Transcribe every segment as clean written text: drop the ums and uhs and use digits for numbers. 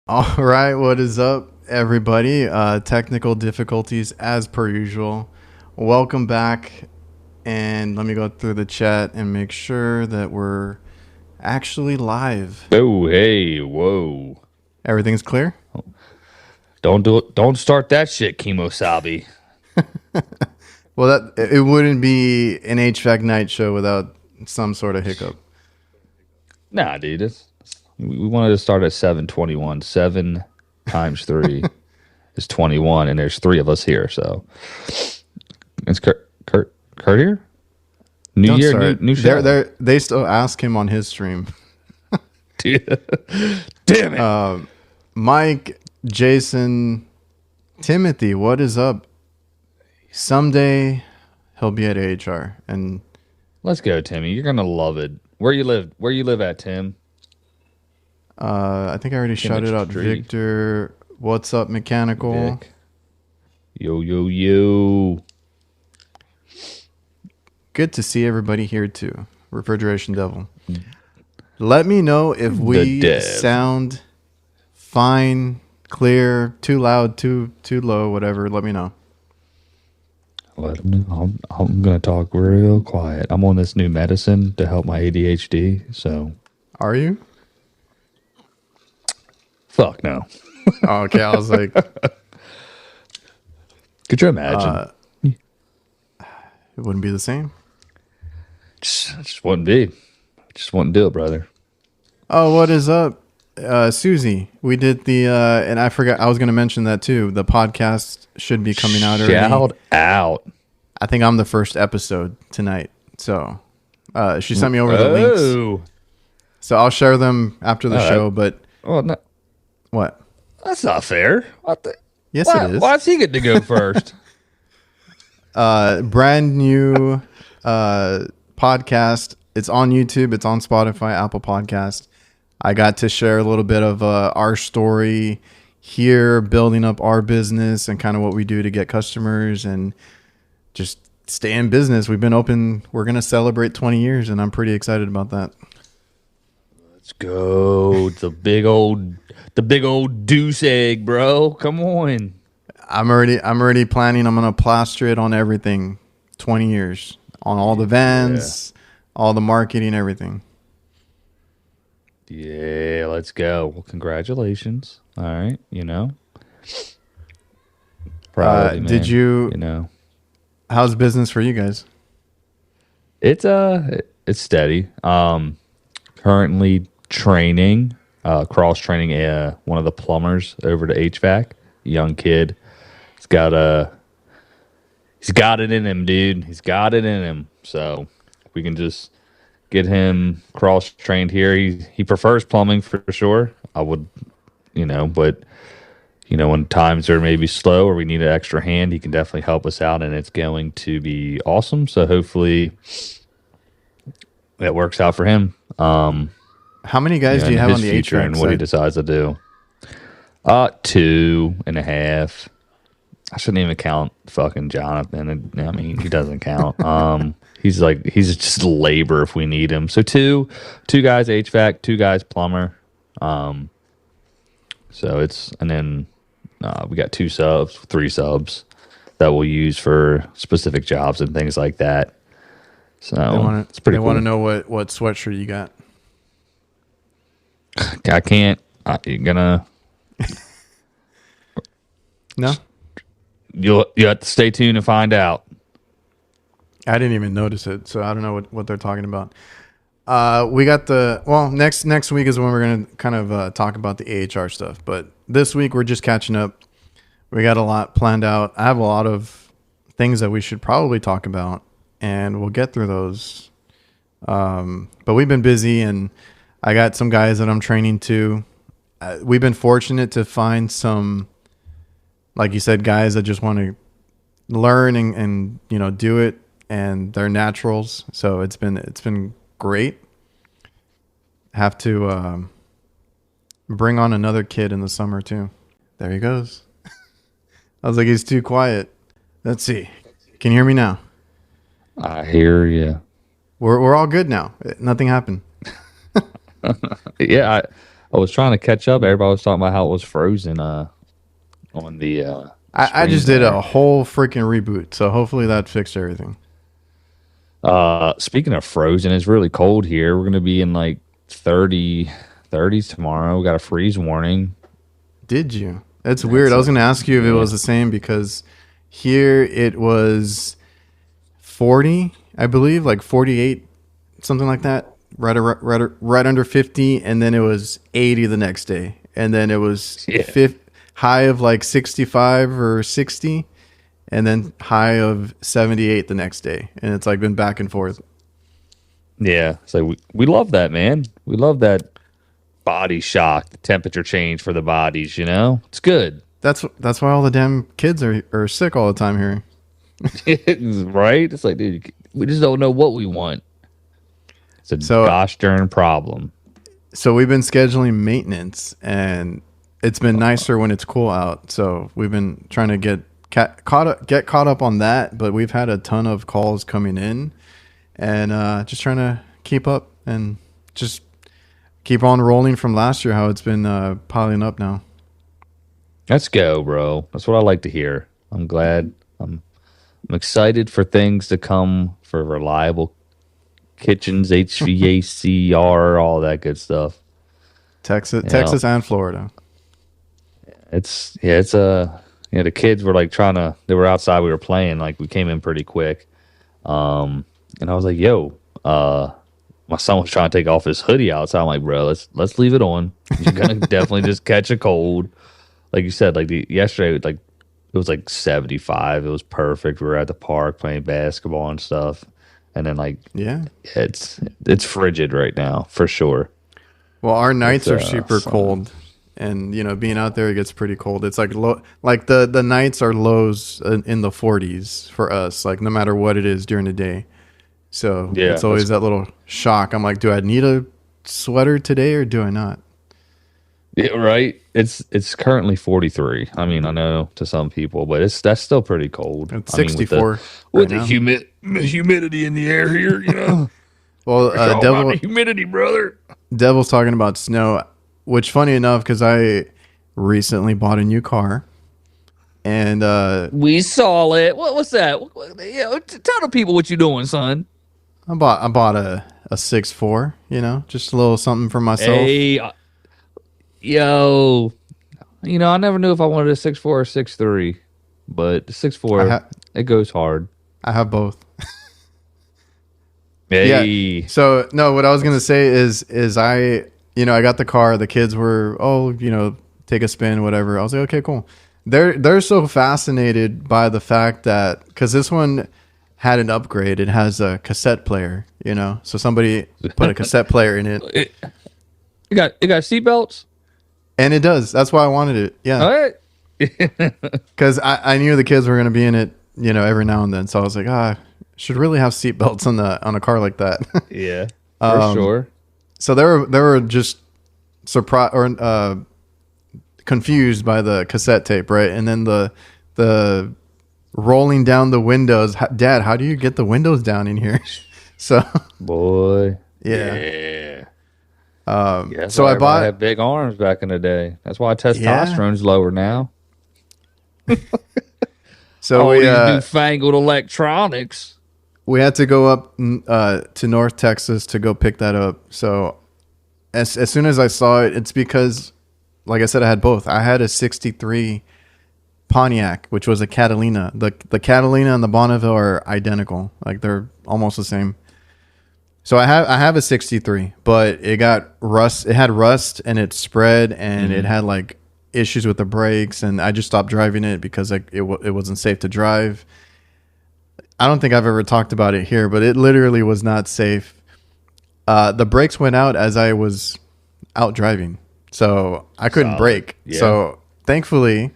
All right, what is up, everybody? Technical difficulties as per usual. Welcome back, and let me go through the chat and make sure that we're actually live. Oh, hey, whoa. Everything's clear? Don't do it. Don't start that shit, Kimosabi. Well, that it wouldn't be an HVAC night show without some sort of hiccup. Nah, dude. We wanted to start at 7:21. 7 times 3 is 21, and there's 3 of us here, so. Is Kurt here? New Don't year, start. new show. They still ask him on his stream. Dude. Damn it. Mike, Jason, Timothy, what is up? Someday he'll be at AHR, and Let's go, Timmy. You're gonna love it. Where you live? Where you live at, Tim? I think I already shouted out Tree. Victor. What's up, Mechanical? Vic. Yo. Good to see everybody here too. Refrigeration Devil. Let me know if we Dev. sound fine, clear, too loud, too low, whatever. Let me know. Let them know. I'm gonna talk real quiet. I'm on this new medicine to help my ADHD. So, Are you? fuck no. Oh, okay, I was like, Could you imagine? it wouldn't be the same. Just wouldn't be. Just wouldn't do it, brother. Oh, what is up, Susie? We did the, and I forgot, I was going to mention that too. The podcast should be coming out early. Shout out. I think I'm the first episode tonight. So she sent me over the links. Oh. So I'll share them after the show. But Well, no, what? that's not fair. Yes, Why, it is. why does he get to go first? Brand new podcast. It's on YouTube. It's on Spotify, Apple Podcast. I got to share a little bit of our story here, building up our business and kind of what we do to get customers and just stay in business. We've been open. We're going to celebrate 20 years, and I'm pretty excited about that. Let's go. The big old deuce egg, bro. Come on. I'm already planning. I'm going to plaster it on everything. 20 years on all the vans, all the marketing, everything. Yeah, let's go. Well, congratulations. All right, Proud of you, man. Did you, how's business for you guys? It's steady. Currently training, cross training one of the plumbers over to HVAC. Young kid. He's got it in him, dude. He's got it in him. So we can just get him cross trained here. He prefers plumbing for sure. I would, but when times are maybe slow or we need an extra hand, he can definitely help us out, and it's going to be awesome. So hopefully that works out for him. How many guys do you have on the future HVAC and what he side? decides to do? 2.5. I shouldn't even count fucking Jonathan. I mean, he doesn't count. He's just labor if we need him. So two guys HVAC, 2 guys plumber. So and then we got 3 subs that we'll use for specific jobs and things like that. So it's pretty cool. They want to know what sweatshirt you got. I can't. You're gonna. No, You have to stay tuned and find out. I didn't even notice it, so I don't know what they're talking about. We got next week is when we're gonna kind of talk about the AHR stuff. But this week we're just catching up. We got a lot planned out. I have a lot of things that we should probably talk about, and we'll get through those. But we've been busy, and I got some guys that I'm training too. We've been fortunate to find some, like you said, guys that just want to learn and do it, and they're naturals. So it's been great. Have to bring on another kid in the summer too. There he goes. I was like, he's too quiet. Let's see. Can you hear me now? I hear you. We're all good now. Nothing happened. Yeah, I was trying to catch up. Everybody was talking about how it was frozen on the I screen just did there. a whole freaking reboot, so hopefully that fixed everything. Speaking of frozen, it's really cold here. We're gonna be in like 30s tomorrow. We got a freeze warning. Did you? It's weird. That's I was going to ask you if it yeah. was the same because here it was 40, I believe, like 48, something like that, right under 50, and then it was 80 the next day, and then it was Yeah. high of like 65 or 60, and then high of 78 the next day, and it's like been back and forth. Yeah. So we love that, man. We love that body shock, the temperature change for the bodies, you know? It's good. That's why all the damn kids are sick all the time here. Right? It's like, dude, we just don't know what we want. It's a So gosh darn problem. So we've been scheduling maintenance, and it's been nicer when it's cool out. So we've been trying to get caught up on that, but we've had a ton of calls coming in, and just trying to keep up and just keep on rolling from last year. How it's been piling up now. Let's go, bro. That's what I like to hear. I'm glad. I'm excited for things to come for reliable kitchens, HVACR, all that good stuff. Texas, and Florida. It's the kids were like they were outside, we were playing, like we came in pretty quick. And I was like, yo, my son was trying to take off his hoodie outside. I'm like, bro, let's leave it on. You're gonna definitely just catch a cold. Like you said, like yesterday, like it was like 75. It was perfect. We were at the park playing basketball and stuff. And then like Yeah. it's frigid right now for sure. Well, our nights It's are super cold, and being out there, it gets pretty cold. It's like like the nights are lows in the 40s for us, like no matter what it is during the day. So Yeah, it's always that little shock. I'm like, do I need a sweater today or do I not? yeah, right. It's currently 43. I mean, I know to some people, but that's still pretty cold. It's I mean, 64 with right the now. humidity in the air here, you know. Well, It's all about the humidity, brother. Devil's talking about snow, which funny enough, because I recently bought a new car, and We saw it. What's that? Tell the people what you doing, son. I bought a 6'4", just a little something for myself. Hey, yo, I never knew if I wanted a 6'4" or 6'3", but the 6'4", it goes hard. I have both. Hey, Yeah. So no, what I was gonna say is I got the car. The kids were take a spin, whatever. I was like, okay, cool. They're so fascinated by the fact that because this one had an upgrade. It has a cassette player, so somebody put a cassette player in it, it got seatbelts. and it does. That's why I wanted it. Yeah, All right. because I knew the kids were gonna be in it, every now and then. So I was like, should really have seatbelts on a car like that. Yeah, for sure. So they were just surprised or confused by the cassette tape, right? And then the rolling down the windows. Dad, how do you get the windows down in here? So Boy. yeah. Yeah. That's So why I bought. had big arms back in the day. That's why testosterone's lower now. So All these newfangled electronics. we had to go up to North Texas to go pick that up. So as soon as I saw it, it's because, like I said, I had both. I had a '63 Pontiac, which was a Catalina. The Catalina and the Bonneville are identical. Like they're almost the same. So I have a '63, but it got rust. It had rust and it spread, and it had like issues with the brakes, and I just stopped driving it because it wasn't safe to drive. I don't think I've ever talked about it here, but it literally was not safe. The brakes went out as I was out driving, so I couldn't brake. Yeah. So thankfully,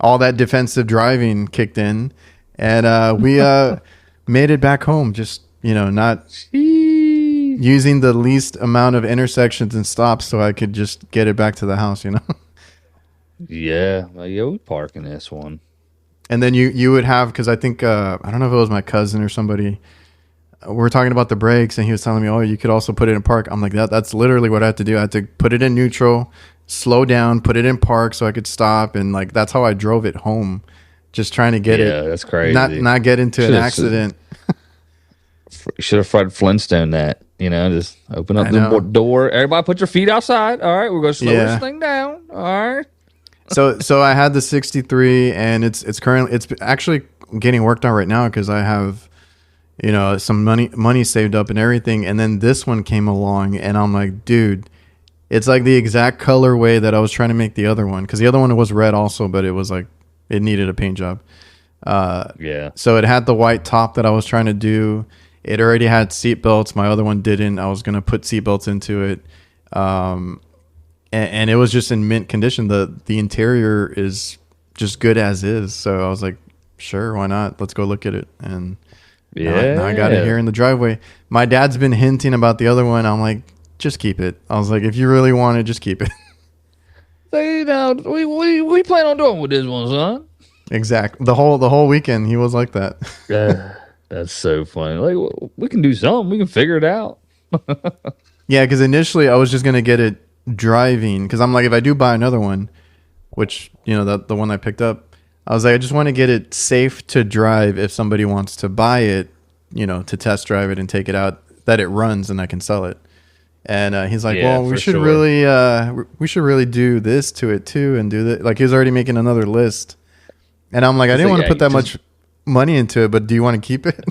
all that defensive driving kicked in, and we made it back home. Just not using the least amount of intersections and stops, so I could just get it back to the house. Yeah. Well, yeah, we park in this one. And then you would have, because I think I don't know if it was my cousin or somebody we're talking about the brakes, and he was telling me, oh, you could also put it in park. I'm like, that's literally what I had to do. I had to put it in neutral, slow down, put it in park so I could stop, and like that's how I drove it home, just trying to get it. That's crazy. Not get into an accident. You should have Fred Flintstone that. Just open up the door. Everybody, put your feet outside. All right, we're gonna slow this thing down. All right. So I had the 63, and it's actually getting worked on right now because I have, some money saved up and everything. And then this one came along, and I'm like, dude, it's like the exact colorway that I was trying to make the other one, because the other one was red also, but it was like it needed a paint job. So it had the white top that I was trying to do. It already had seat belts. My other one didn't. I was gonna put seat belts into it. And it was just in mint condition. The interior is just good as is. So I was like, sure, why not? Let's go look at it. And now I got it here in the driveway. My dad's been hinting about the other one. I'm like, just keep it. I was like, if you really want it, just keep it. We plan on doing with this one, son. Exactly. The whole weekend he was like that. That's so funny. Like, we can do something. We can figure it out. Yeah, because initially I was just gonna get it driving, because I'm like, if I do buy another one, which the one I picked up, I was like, I just want to get it safe to drive if somebody wants to buy it, to test drive it and take it out, that it runs and I can sell it. And he's like, well, we should really do this to it too, and do that. Like, he was already making another list, and I'm like, I didn't want to put that much money into it, but do you want to keep it?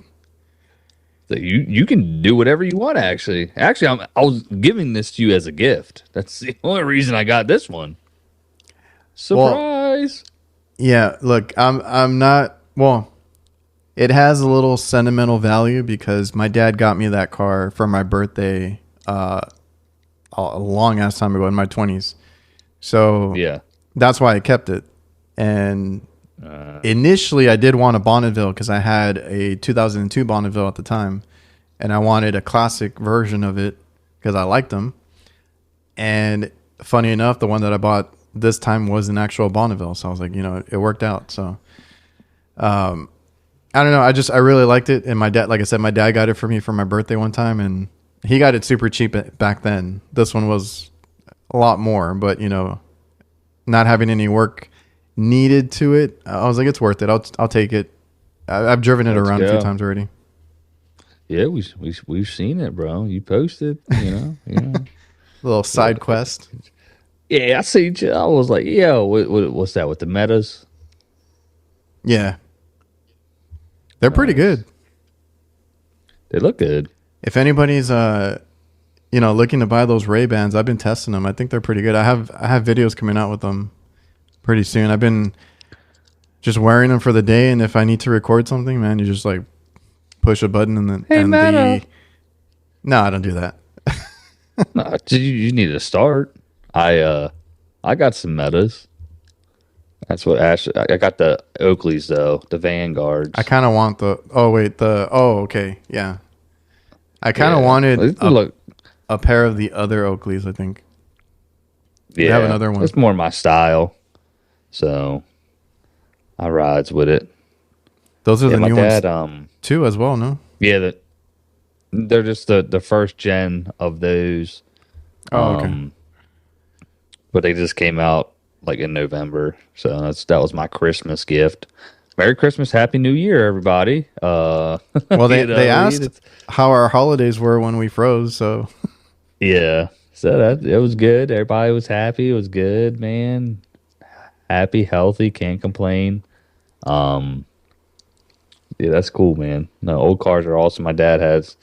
So you can do whatever you want. Actually, I was giving this to you as a gift. That's the only reason I got this one. Surprise! Well, yeah, look, I'm not. Well, it has a little sentimental value because my dad got me that car for my birthday a long ass time ago in my 20s. So that's why I kept it. And initially, I did want a Bonneville because I had a 2002 Bonneville at the time, and I wanted a classic version of it because I liked them. And funny enough, the one that I bought this time was an actual Bonneville, so I was like, it worked out. So, I don't know. I really liked it, and my dad, like I said, my dad got it for me for my birthday one time, and he got it super cheap back then. This one was a lot more, but not having any work needed to it, I was like, it's worth it. I'll take it. I've driven it around a few times already. Yeah, we've seen it, bro. You posted, Little side quest. Yeah, I see. I was like, yo, what's that with the metas? Yeah, they're pretty good. They look good. If anybody's looking to buy those Ray-Bans, I've been testing them. I think they're pretty good. I have videos coming out with them pretty soon. I've been just wearing them for the day, and if I need to record something, man, you just like push a button and then No, I don't do that. No, you need to start. I got some metas. That's what I got the Oakleys though, the Vanguards. I kind of want okay, yeah. I kind of wanted a pair of the other Oakleys, I think. Yeah, I have another one. It's more my style, so I rides with it. Those are the new ones too, as well, no? Yeah, they're just the first gen of those. Oh, okay. But they just came out like in November, so that was my Christmas gift. Merry Christmas, Happy New Year, everybody. Well, they asked how our holidays were when we froze, so yeah, so it was good. Everybody was happy. It was good, man. Happy, healthy, can't complain. Yeah, that's cool, man. No, old cars are awesome. My dad has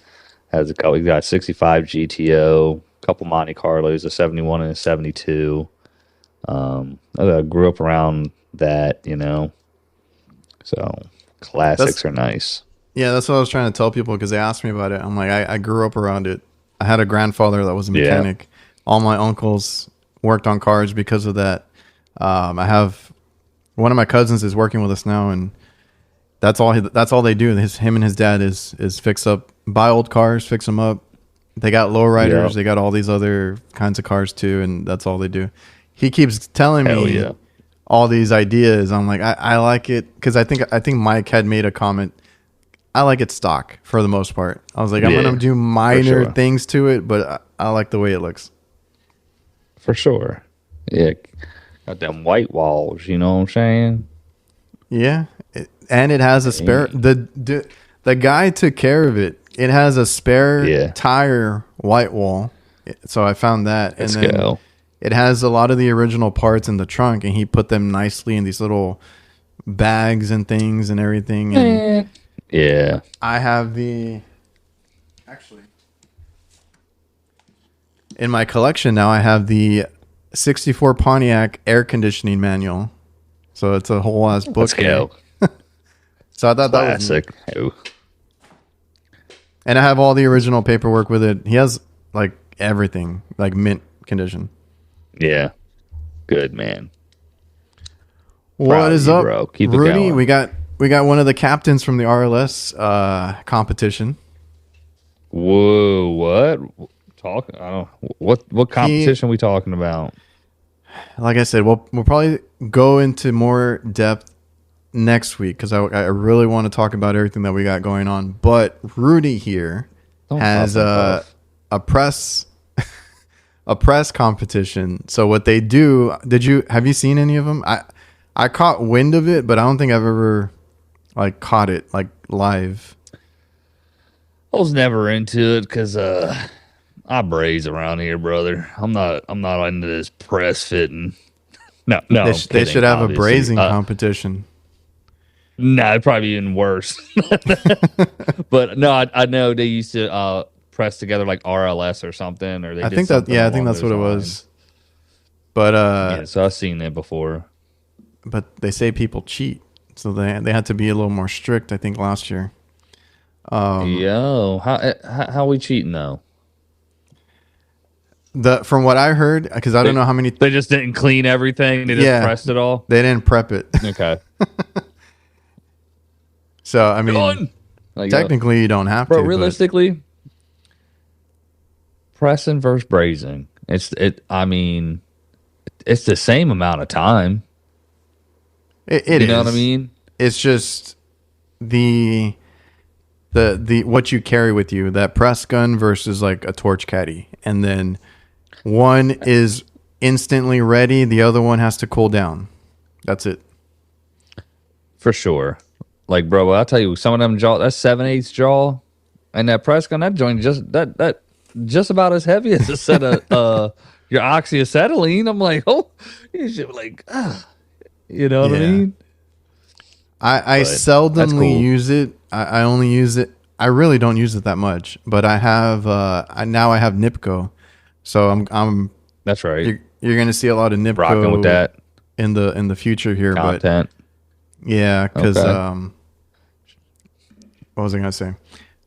a couple. He got a 65 GTO, a couple Monte Carlos, a 71 and a 72. I grew up around that, so classics are nice. Yeah, that's what I was trying to tell people because they asked me about it. I'm like, I grew up around it. I had a grandfather that was a mechanic. Yeah. All my uncles worked on cars because of that. I have one of my cousins is working with us now, and that's all they do. Him and his dad is buy old cars, fix them up. They got lowriders. Yep. They got all these other kinds of cars too, and that's all they do. He keeps telling me all these ideas. I'm like, I like it because I think Mike had made a comment I like it stock for the most part. I was like, I'm Yeah, gonna do minor sure. things to it, but I like the way it looks. For sure. Yeah. Got them white walls, you know what I'm saying? Yeah, and it has a spare. Dang. The guy took care of it. It has a spare Yeah. tire white wall, so I found that, and Let's then go. it has a lot of the original parts in the trunk, and he put them nicely in these little bags and things and everything. And Man. Yeah. I have the actually in my collection now. I have the '64 Pontiac air conditioning manual, so it's a whole ass book. Let's go. So I thought that was neat. Classic. Oh, And I have all the original paperwork with it. He has like everything, like mint condition. yeah. Good, man. Proud What of is you, up, bro. Keep it Rudy? going. We got one of the captains from the RLS competition. Whoa, what? Talk. I don't. What competition we talking about? Like I said, we'll probably go into more depth next week because I really want to talk about everything that we got going on. But Rudy here Don't has puff and puff. a press competition. So what they do? Have you seen any of them? I caught wind of it, but I don't think I've ever like caught it like live. I was never into it because I braze around here, brother. I'm not into this press fitting. No, They I'm should kidding, have a obviously. brazing competition. Nah, it'd probably be even worse. But no, I know they used to press together like RLS or something, or they. I did think that something I think along that's what those it lines. was. But Yeah, so I've seen it before. but they say people cheat, so they had to be a little more strict. I think last year. Yo, how we cheating though? From what I heard, because I don't know how many They just didn't clean everything. They just Yeah. pressed it all. they didn't prep it. Okay. So I mean, Done. Like, technically you don't have bro, to. realistically, pressing versus brazing. I mean, it's the same amount of time. But it You know is. what I mean? It's just the what you carry with you, that press gun versus like a torch caddy, and then one is instantly ready, the other one has to cool down. That's it. For sure. Like, bro, I'll tell you, some of them jaw, that's 7/8 jaw, and that press gun, that joint just about as heavy as a set of your oxyacetylene. I'm like, oh, you should be like, you know what I Yeah. mean? I But that's seldomly cool. use it. I only use it. I really don't use it that much, but I have now I have Nipco, so I'm That's right. you're gonna see a lot of Nipco Rocking with that in the future here. content. But yeah, because Okay. what was I gonna say?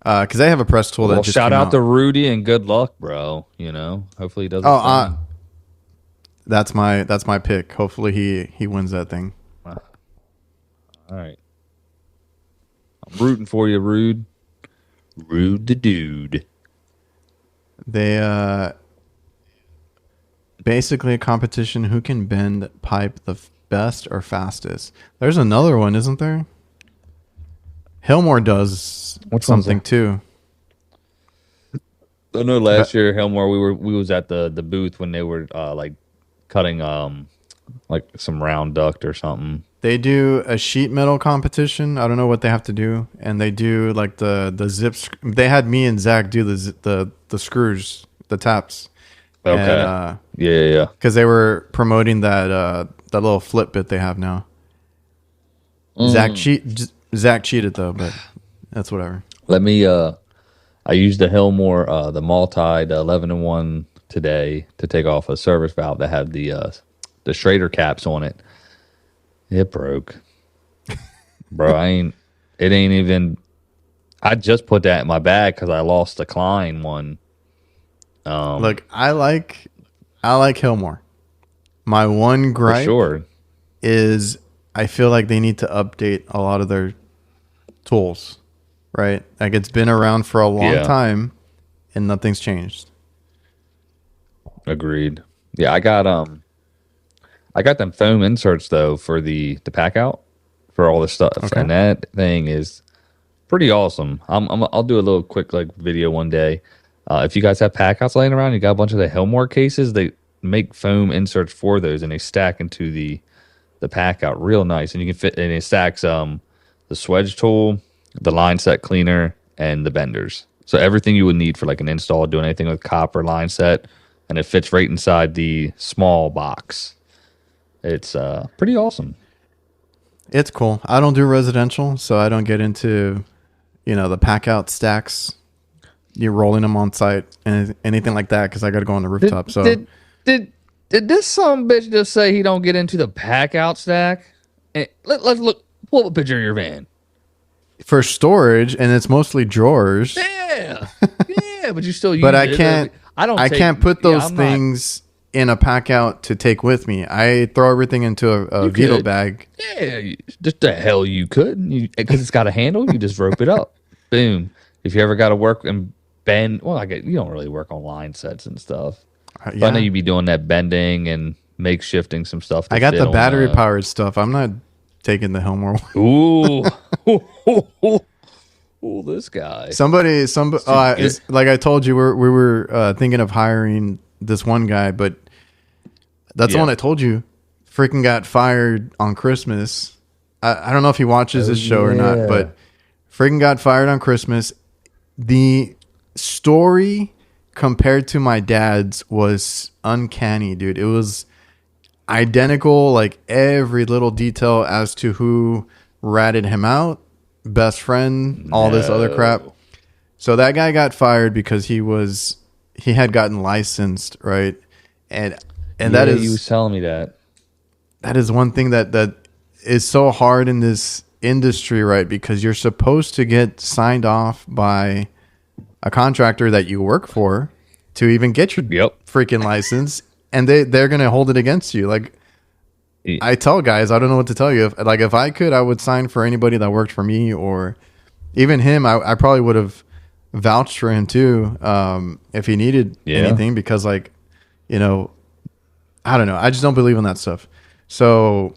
Because I have a press tool that Well, just shout came out to Rudy and good luck, bro. You know, hopefully he does. Oh, that's my pick. Hopefully he wins that thing. All right. I'm rooting for you, Rude. Rude the dude. They basically a competition who can bend pipe the best or fastest. There's another one, isn't there? Hillmore does Which one's something that? too. I know last year, Helmore, we was at the booth when they were like cutting like some round duct or something. They do a sheet metal competition. I don't know what they have to do, and they do like the zips. They had me and Zach do the screws, the taps. Okay. And, Yeah. because they were promoting that little flip bit they have now. Zach cheated though, but that's whatever. Let me. I used the Helmore, the multi, the 11-in-1 today to take off a service valve that had the Schrader caps on it. It broke, bro. It ain't even. I just put that in my bag because I lost the Klein one. Look, I like Hillmore. My one For gripe sure. is I feel like they need to update a lot of their tools, right? Like it's been around for a long Yeah. time and nothing's changed. Agreed. Yeah, I got them foam inserts though for the pack out for all the stuff, Okay. and that thing is pretty awesome. I'll do a little quick like video one day. If you guys have pack outs laying around, you got a bunch of the Hillmore cases. They make foam inserts for those, and they stack into the pack out real nice. And you can fit, and it stacks the swedge tool, the line set cleaner, and the benders. So everything you would need for like an install, doing anything with copper line set, and it fits right inside the small box. It's pretty awesome. It's cool. I don't do residential, so I don't get into, the pack out stacks. You're rolling them on site and anything like that because I got to go on the rooftop. Did this some bitch just say he don't get into the pack out stack? Let's look. Pull up a picture of your van. For storage, and it's mostly drawers. Yeah, yeah, but you still use but it. I can't put those things in a pack out to take with me. I throw everything into a Vito bag. Yeah, just the hell you could, because it's got a handle. You just rope it up. Boom. If you ever got to work and bend, well, you don't really work on line sets and stuff. But I know you'd be doing that bending and makeshifting some stuff. I got the battery powered stuff. I'm not taking the Hillmore one. Ooh, this guy. Somebody. Like I told you, we were thinking of hiring this one guy, but that's the one I told you. Freaking got fired on Christmas. I don't know if he watches this show or not, but freaking got fired on Christmas. The story compared to my dad's was uncanny, dude. It was identical, like every little detail as to who ratted him out, best friend, all this other crap. So that guy got fired because he had gotten licensed, right? And that is, he was telling me that. That is one thing that is so hard in this industry, right? Because you're supposed to get signed off by a contractor that you work for to even get your freaking license, and they're gonna hold it against you. Like I tell guys, I don't know what to tell you. If I could, I would sign for anybody that worked for me, or even him. I probably would have vouched for him too, if he needed anything, because I don't know. I just don't believe in that stuff. So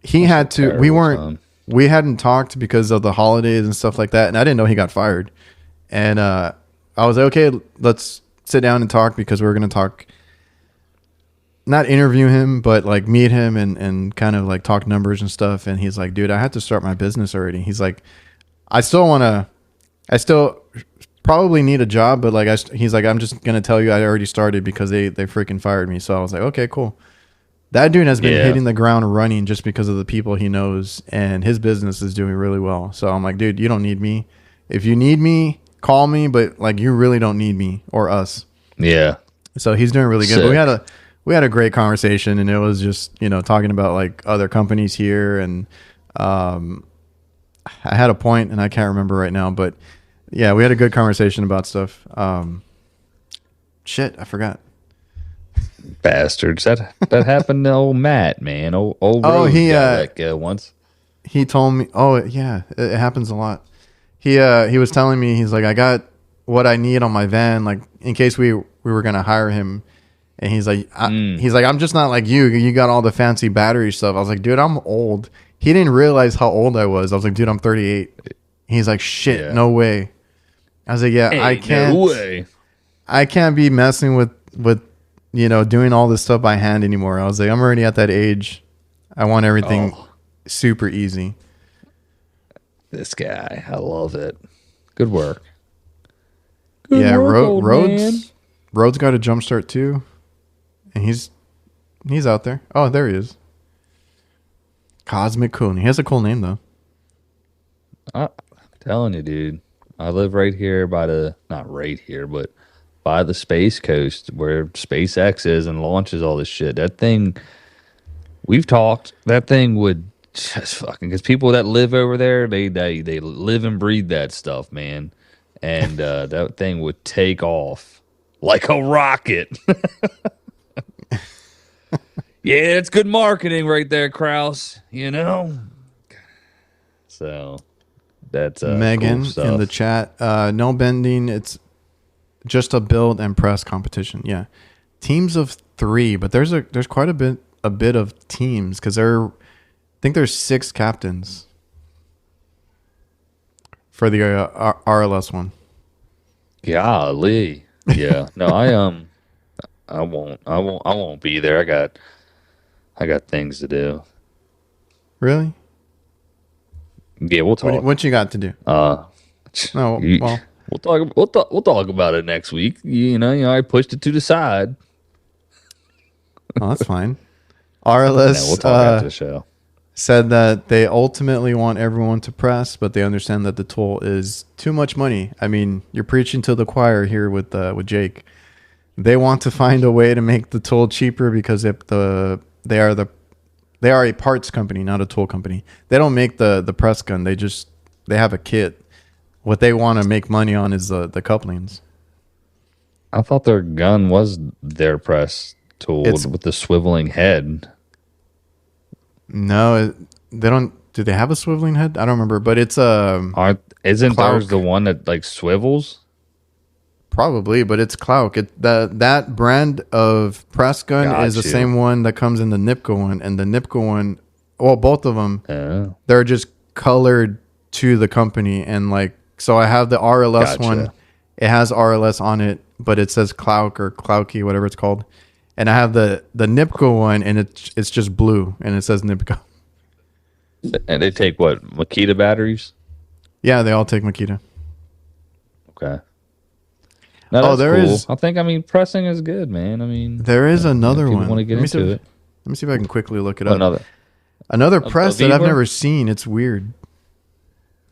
he had to. We hadn't talked because of the holidays and stuff like that, and I didn't know he got fired. And I was like, okay, let's sit down and talk, because we're going to talk, not interview him, but like meet him and kind of like talk numbers and stuff. And he's like, dude, I had to start my business already. He's like, I still probably need a job, but he's like, I'm just going to tell you I already started because they freaking fired me. So I was like, okay, cool. That dude has been hitting the ground running just because of the people he knows, and his business is doing really well. So I'm like, dude, you don't need me. If you need me, call me, but like you really don't need me or us. Yeah. So he's doing really good. But we had a great conversation, and it was just, talking about like other companies here, and I had a point and I can't remember right now, but yeah, we had a good conversation about stuff. Shit, I forgot. Bastards. That happened to old Matt, man. Old Rose got let go once. He told me, it happens a lot. He was telling me, he's like, I got what I need on my van, like in case we were gonna hire him. And he's like, I'm just not like you. You got all the fancy battery stuff. I was like, dude, I'm old. He didn't realize how old I was. I was like, dude, I'm 38. He's like, shit, no way. I was like, I can't. No way. I can't be messing with doing all this stuff by hand anymore. I was like, I'm already at that age. I want everything super easy. This guy, I love it. Good work. Rhodes got a jump start too, and he's out there. Oh, there he is. Cosmic Cool. He has a cool name though. I'm telling you, dude. I live right here not right here, but by the Space Coast where SpaceX is and launches all this shit. That thing, we've talked. That thing would just fucking, because people that live over there, they live and breathe that stuff, man. And that thing would take off like a rocket. Yeah, it's good marketing right there, Kraus. So that's Megan cool stuff. In the chat. No bending. It's just a build and press competition. Yeah, teams of 3, but there's quite a bit of teams, because I think there's 6 captains. for the RLS one. Golly. Yeah. No, I won't be there. I got things to do. Really? Yeah, we'll talk. What you got to do? Well, we'll talk about it next week. I pushed it to the side. Oh, that's fine. No, RLS we'll talk after the show. said that they ultimately want everyone to press, but they understand that the tool is too much money. I mean, you're preaching to the choir here with Jake. They want to find a way to make the tool cheaper because they are a parts company, not a tool company. They don't make the press gun. They have a kit. What they want to make money on is the couplings. I thought their gun was their press tool with the swiveling head. No, they don't. Do they have a swiveling head? I don't remember, but it's isn't Clouk. theirs the one that like swivels? Probably, but it's Clouk. That brand of press gun is the same one that comes in the NIPCO one, and the NIPCO one, well, both of them, they're just colored to the company, and like, so I have the RLS one. It has RLS on it, but it says Clouk or Clouky, whatever it's called. And I have the NIPCO one, and it's just blue, and it says NIPCO. And they take what, Makita batteries? Yeah, they all take Makita. Okay. No, that's cool. I mean, pressing is good, man. I mean, there is another one. Want to get into it? Let me see if I can quickly look it up. Another press that I've never seen. It's weird.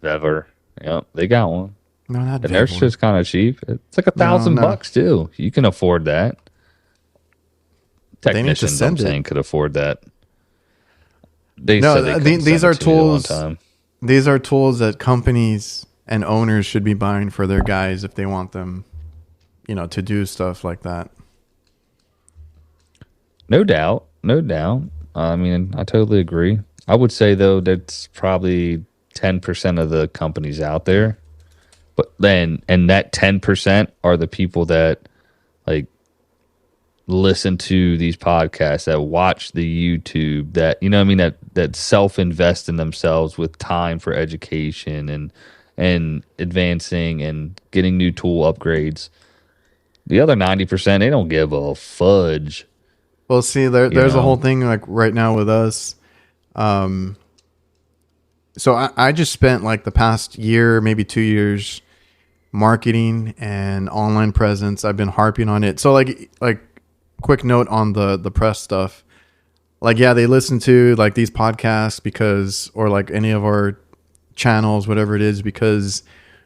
Vevor. Yep, they got one. No, not and theirs just kind of cheap. It's like $1,000 too. You can afford that. Technicians, I'm saying, could afford that. These are tools. These are tools that companies and owners should be buying for their guys if they want them, to do stuff like that. No doubt. I mean, I totally agree. I would say though that's probably 10% of the companies out there, and that 10% are the people that like listen to these podcasts, that watch the YouTube, that that self-invest in themselves with time for education and advancing and getting new tool upgrades. The other 90%, they don't give a fudge. Well, see, there's a whole thing like right now with us. So I just spent like the past year, maybe 2 years, marketing and online presence. I've been harping on it. So like quick note on the press stuff. Like, yeah, they listen to like these podcasts or like any of our channels, whatever it is, because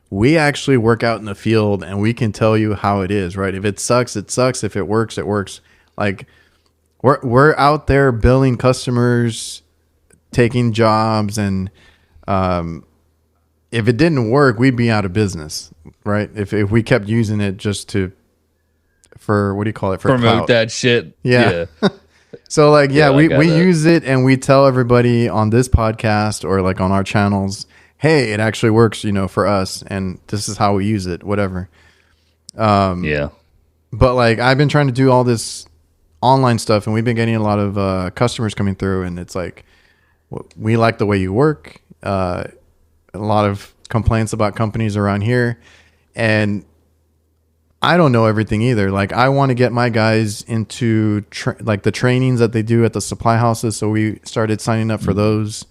we actually work out in the field and we can tell you how it is, right? If it sucks, it sucks. If it works, it works. Like we're out there billing customers, taking jobs, and if it didn't work, we'd be out of business, right? If we kept using it just for what do you call it? For promote clout. That shit. Yeah. So like, we use it and we tell everybody on this podcast or like on our channels, hey, it actually works, for us, and this is how we use it, whatever. Yeah. But like, I've been trying to do all this online stuff, and we've been getting a lot of customers coming through, and it's like, we like the way you work. A lot of complaints about companies around here, and I don't know everything either. Like, I want to get my guys into like the trainings that they do at the supply houses. So we started signing up for those.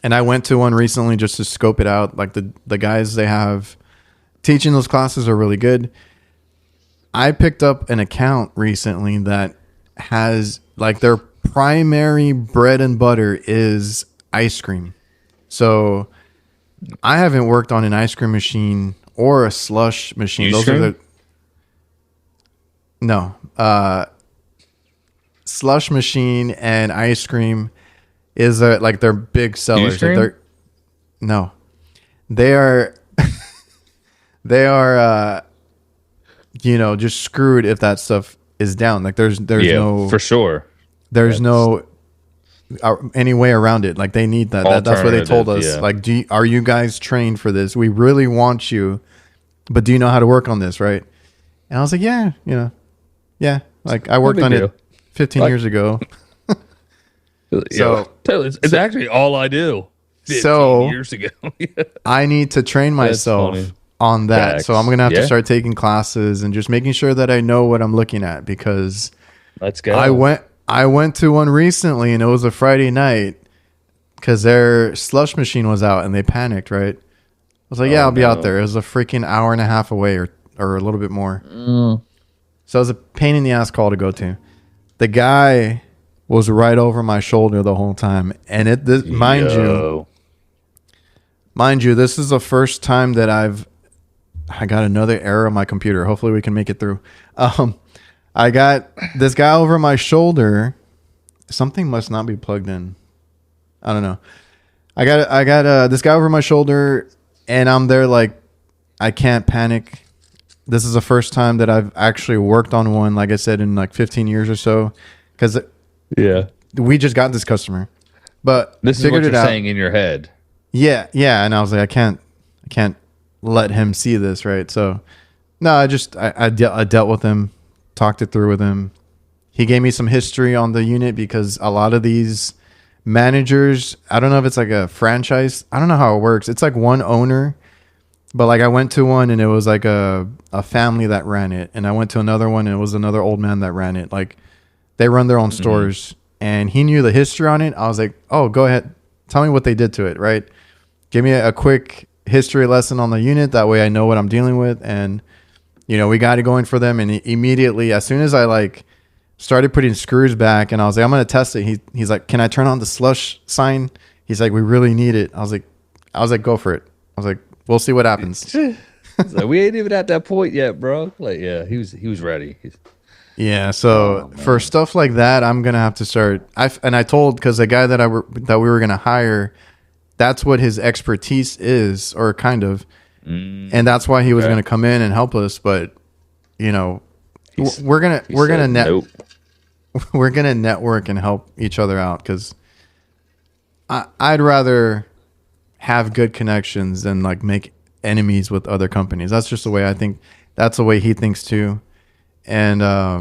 And I went to one recently just to scope it out. Like the guys they have teaching those classes are really good. I picked up an account recently that has like their primary bread and butter is ice cream. So I haven't worked on an ice cream machine or a slush machine. Slush machine and ice cream is like their big sellers. They are just screwed if that stuff is down. Like there's no, for sure. There's no any way around it. Like they need that. That's what they told us. Yeah. Like, are you guys trained for this? We really want you, but do you know how to work on this? Right. And I was like, yeah. Like I worked on it 15 years ago. So it's actually all I do. 15 So years ago. I need to train myself funny. on that. Facts. So I'm gonna have to Yeah. start taking classes and just making sure that I know what I'm looking at, because Let's go. I went to one recently and it was a Friday night because their slush machine was out and they panicked, right? I was like, yeah, I'll be out there. It was a freaking hour and a half away or a little bit more. So it was a pain in the ass call to go to. The guy was right over my shoulder the whole time. And mind you, this is the first time that I got another error on my computer. Hopefully we can make it through. I got this guy over my shoulder. Something must not be plugged in. I don't know. I got this guy over my shoulder, and I'm there like, I can't panic. This is the first time that I've actually worked on one, like I said, in like 15 years or so, because we just got this customer, but This is what figured you're it out. saying in your head. Yeah, and I was like, I can't let him see this, right? So, no, I dealt with him, talked it through with him. He gave me some history on the unit because a lot of these managers, I don't know if it's like a franchise. I don't know how it works. It's like one owner, but like I went to one and it was like a family that ran it, and I went to another one and it was another old man that ran it. Like they run their own stores, and he knew the history on it. I was like, oh, go ahead, tell me what they did to it, right? Give me a quick history lesson on the unit. That way I know what I'm dealing with. And, we got it going for them. And immediately, as soon as I like started putting screws back and I was like, I'm going to test it. He's like, can I turn on the slush sign? He's like, we really need it. I was like, go for it. I was like, we'll see what happens. So we ain't even at that point yet, bro. Like, yeah, he was ready. Yeah. So for stuff like that, I'm going to have to start. I told, cause the guy that we were going to hire, that's what his expertise is, or kind of. And that's why he was going to come in and help us. But, we're going to network and help each other out, because I'd rather have good connections than like make enemies with other companies. That's just the way I think. That's the way he thinks too. And I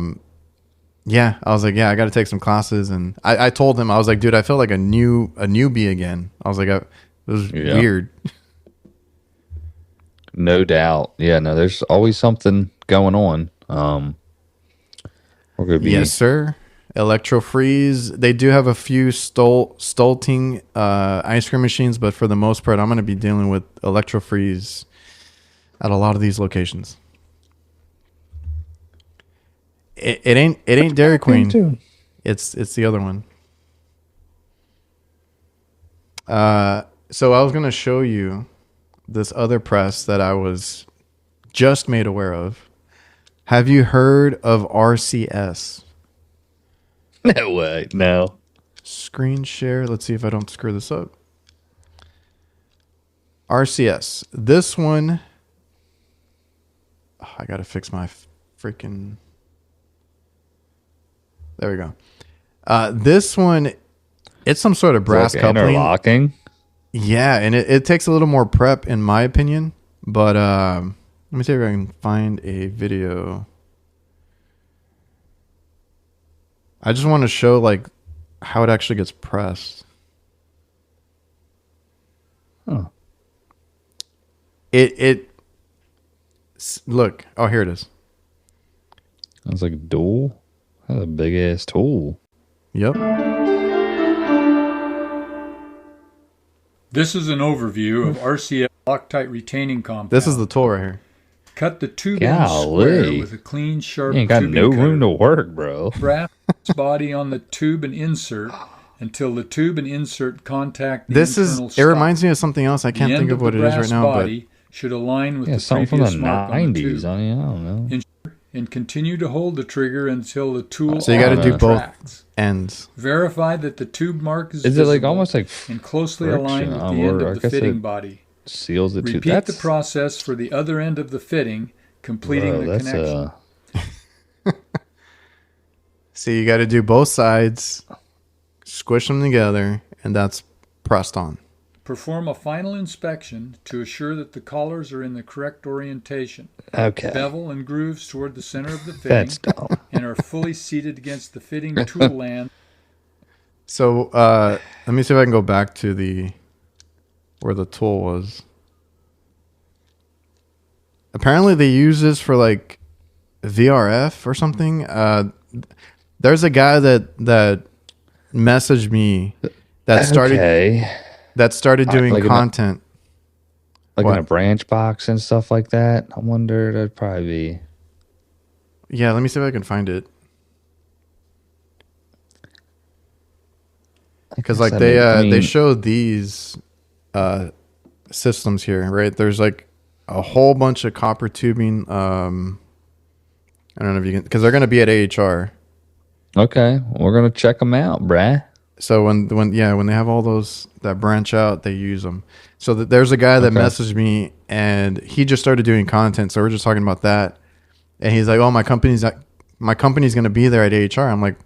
was like, I got to take some classes. And I told him, I was like, dude, I feel like a newbie again. I was like, it was weird. No doubt. Yeah, no, there's always something going on. We're gonna be Yes, sir. Electro Freeze. They do have a few Stolting ice cream machines, but for the most part, I'm going to be dealing with Electro Freeze at a lot of these locations. It ain't Dairy Queen. too. It's the other one. So I was going to show you this other press that I was just made aware of. Have you heard of RCS? No way. No. Screen share. Let's see if I don't screw this up. RCS. This one. Oh, I got to fix my freaking. There we go. This one, it's some sort of brass Like coupling. interlocking. Yeah, and it takes a little more prep, in my opinion. But let me see if I can find a video. I just want to show like how it actually gets pressed. Oh. Look. Oh, here it is. That's like a dual. That's a big ass tool. Yep. This is an overview of RCS Loctite retaining compound. This is the tool right here. Cut the tube Golly. end square with a clean, sharp You ain't got tubing no cutter. room to work, bro. Brass body on the tube and insert until the tube and insert contact the This internal is. It stock. reminds me of something else. I can't The think end of what the it is right brass now. But body should align with Yeah, the something from the previous mark on the 90s. tube. I don't know. And continue to hold the trigger until the tool So you gotta do both retracts. ends. Verify that the tube mark is Is it like visible almost like and closely friction? aligned with the Or end I of the guess fitting it body. seals it too? Repeat the process for the other end of the fitting, completing the connection. So you got to do both sides, squish them together, and that's pressed on. Perform a final inspection to assure that the collars are in the correct orientation. Okay. Bevel and grooves toward the center of the fitting That's dumb. and are fully seated against the fitting tool land. So let me see if I can go back to the where the tool was. Apparently they use this for like VRF or something. There's a guy that messaged me that started doing like content. In a branch box and stuff like that. I wonder, that'd probably be. Yeah, let me see if I can find it. Because like they show these systems here, right? There's like a whole bunch of copper tubing. I don't know if you can, because they're gonna be at AHR. Okay, we're gonna check them out, bruh. So when they have all those that branch out, they use them. So there's a guy that messaged me, and he just started doing content. So we're just talking about that, and he's like, "Oh, my company's gonna be there at AHR." I'm like,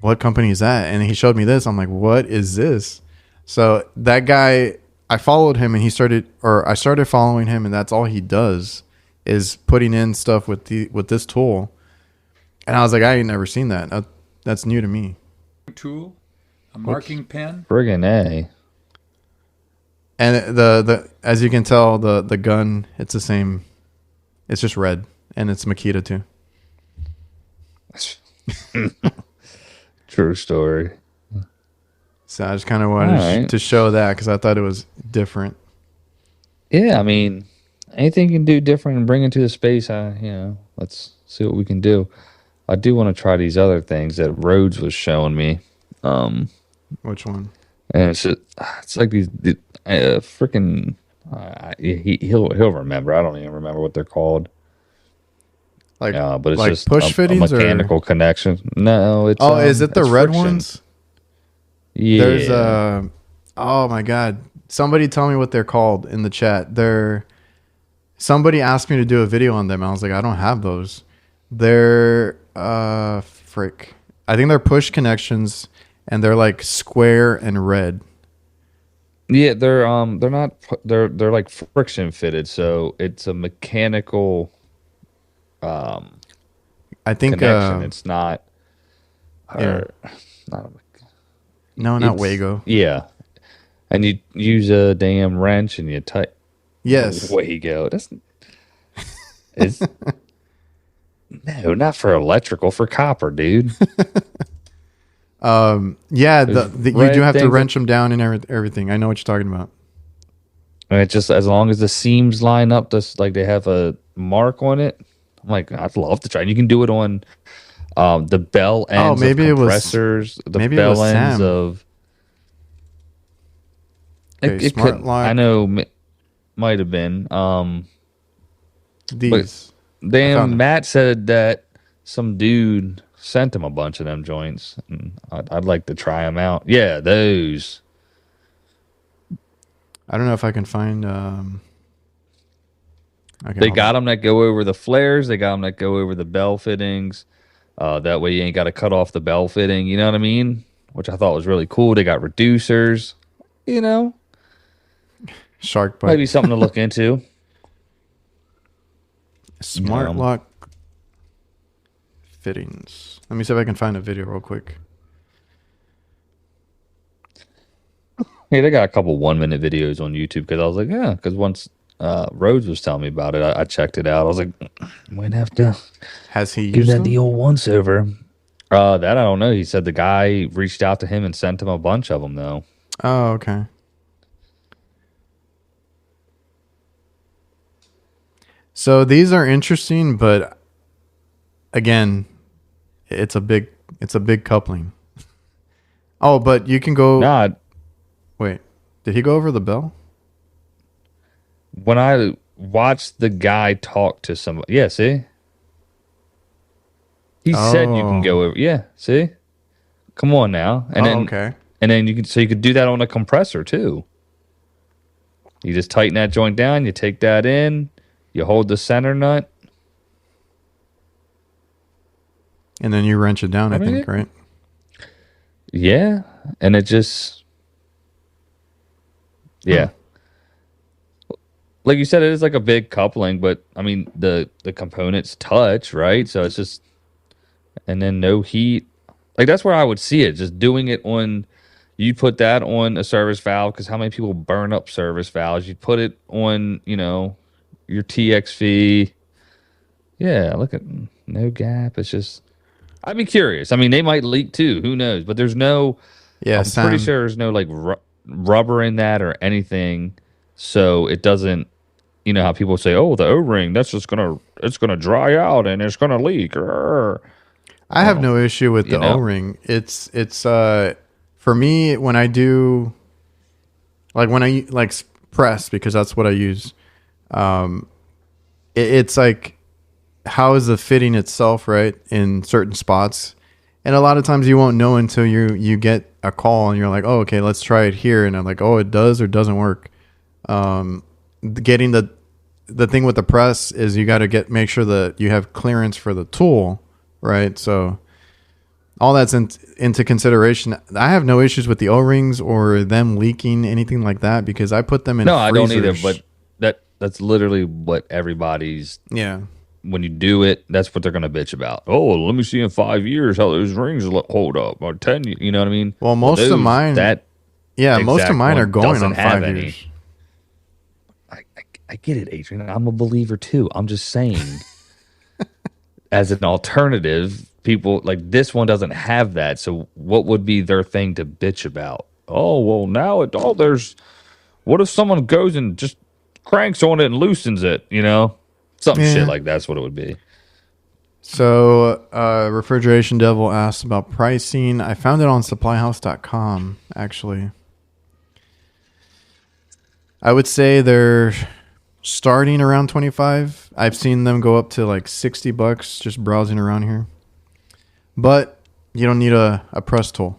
"What company is that?" And he showed me this. I'm like, "What is this?" So that guy, I followed him, and I started following him, and that's all he does is putting in stuff with this tool. And I was like, I ain't never seen that. That's new to me. Tool, a marking pen. Friggin' A. And the as you can tell, the gun, it's the same. It's just red, and it's Makita too. True story. So I just kind of wanted to show that because I thought it was different. Yeah, I mean, anything you can do different and bring into the space, let's see what we can do. I do want to try these other things that Rhodes was showing me. Which one? And it's like these freaking. He'll remember. I don't even remember what they're called. Like, but it's like just push fittings a mechanical connection. No, it's. Is it the red friction ones? Yeah. There's oh my god! Somebody tell me what they're called in the chat. Somebody asked me to do a video on them. I was like, I don't have those. They're frick. I think they're push connections, and they're like square and red. Yeah, they're not. They're like friction fitted, so it's a mechanical. I think connection. It's not. Yeah. Not Wago. Yeah, and you use a damn wrench and you tight. Yes. Wago. It's no, not for electrical. For copper, dude. Yeah, you do have to wrench them down and everything. I know what you're talking about. And it's just as long as the seams line up, like they have a mark on it. I'm like, I'd love to try. And you can do it on the bell ends of compressors, the bell ends of. It smart could. lock. I know, might have been. These. Damn, Matt said that some dude sent him a bunch of them joints. And I'd like to try them out. Yeah, those. I don't know if I can find. They got them that go over the flares. They got them that go over the bell fittings. That way you ain't got to cut off the bell fitting. You know what I mean? Which I thought was really cool. They got reducers. Shark bite. Maybe something to look into. Smart lock fittings. Let me see if I can find a video real quick. Hey, they got a couple 1-minute videos on YouTube because I was like, yeah, because once Rhodes was telling me about it, I checked it out. I was like, might have to. Has he give used that the old once over? That I don't know. He said the guy reached out to him and sent him a bunch of them though. Oh, okay. So these are interesting, but again, it's a big coupling. Oh, but you can go. Nah. Wait, did he go over the bell? When I watched the guy talk to somebody, yeah, see, he said you can go over. Yeah, see, come on now, and then okay, and then you could do that on a compressor too. You just tighten that joint down. You take that in. You hold the center nut. And then you wrench it down, I think, right? Yeah. And it just... Yeah. Like you said, it is like a big coupling, but, I mean, the components touch, right? So it's just... And then no heat. Like, that's where I would see it. Just doing it on... you'd put that on a service valve because how many people burn up service valves? You'd put it on, your TXV. Yeah, look at no gap. It's just, I'd be curious. I mean, they might leak too. Who knows? But there's no, Yeah, I'm pretty Sam. sure there's no like rubber in that or anything. So it doesn't, how people say, oh, the O-ring, it's gonna dry out and it's gonna leak. Well, I have no issue with the O-ring. It's for me when I do when I like press, because that's what I use. It's like, how is the fitting itself, right, in certain spots, and a lot of times you won't know until you get a call and you're like, oh, okay, let's try it here, and I'm like, oh, it does or doesn't work. Getting the thing with the press is you got to make sure that you have clearance for the tool, right? So all that's into consideration. I have no issues with the O-rings or them leaking, anything like that, because I put them in freezers. I don't either, but that's literally what everybody's, when you do it, that's what they're going to bitch about. Oh, let me see in 5 years how those rings hold up, or 10, you know what I mean? Well, most of mine are going on 5 years. I get it, Adrian. I'm a believer too. I'm just saying, as an alternative, people like this one doesn't have that. So what would be their thing to bitch about? Oh, well, now what if someone goes and just cranks on it and loosens it, Something shit like that's what it would be. So, Refrigeration Devil asked about pricing. I found it on supplyhouse.com, actually. I would say they're starting around 25. I've seen them go up to like $60 just browsing around here. But you don't need a press tool.